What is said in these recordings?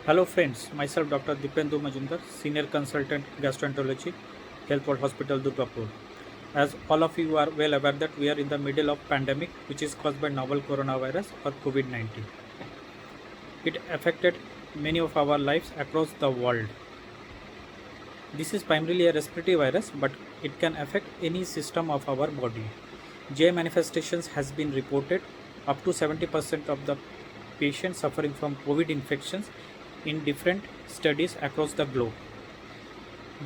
Hello friends, myself Dr. Dipendu Majumdar, Senior Consultant Gastroenterology, Health World Hospital, Durgapur. As all of you are well aware that we are in the middle of pandemic which is caused by novel coronavirus or COVID-19. It affected many of our lives across the world. This is primarily a respiratory virus but it can affect any system of our body. GI manifestations has been reported up to 70% of the patients suffering from COVID infections in different studies across the globe.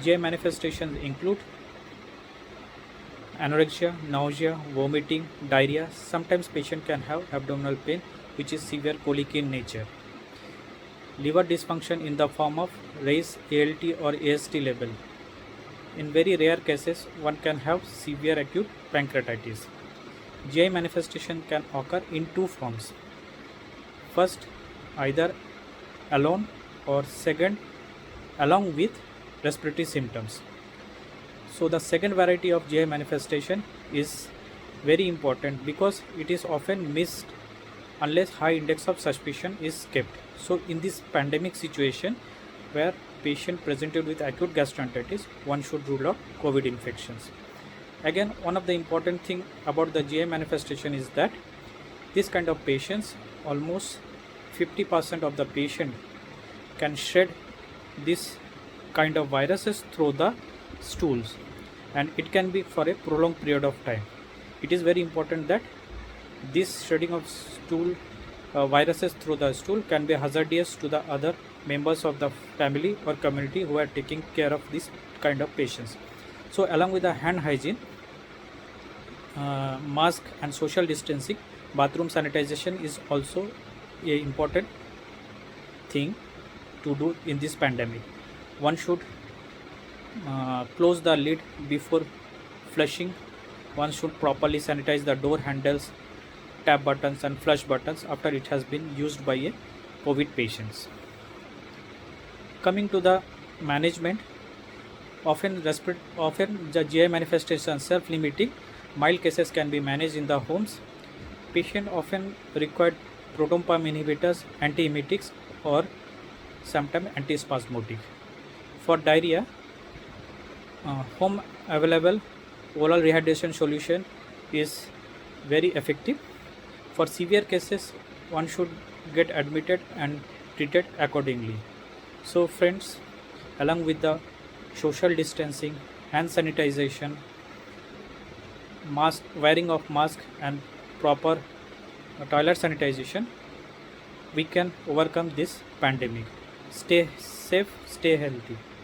GI manifestations include anorexia, nausea, vomiting, diarrhea. Sometimes patient can have abdominal pain which is severe colic in nature. Liver dysfunction in the form of raised ALT or AST level. In very rare cases, one can have severe acute pancreatitis. GI manifestation can occur in two forms. First, either alone, or second, along with respiratory symptoms. So the second variety of GI manifestation is very important because it is often missed unless high index of suspicion is kept. So in this pandemic situation where patient presented with acute gastroenteritis, one should rule out COVID infections. Again, one of the important thing about the GI manifestation is that this kind of patients, almost 50% of the patient can shed this kind of viruses through the stools, and it can be for a prolonged period of time. It is very important that this shedding of stool viruses through the stool can be hazardous to the other members of the family or community who are taking care of this kind of patients. So along with the hand hygiene, mask and social distancing, bathroom sanitization is also a important thing to do in this pandemic. One should close the lid before flushing. One should properly sanitize the door handles, tap buttons and flush buttons after it has been used by a COVID patients. Coming to the management, often the GI manifestations self-limiting. Mild cases can be managed in the homes. Patient often require proton pump inhibitors, antiemetics, or sometimes antispasmodic. For diarrhea, home available oral rehydration solution is very effective. For severe cases, one should get admitted and treated accordingly. So friends, along with the social distancing, hand sanitization, mask wearing of mask and proper toilet sanitization, we can overcome this pandemic. Stay safe, stay healthy.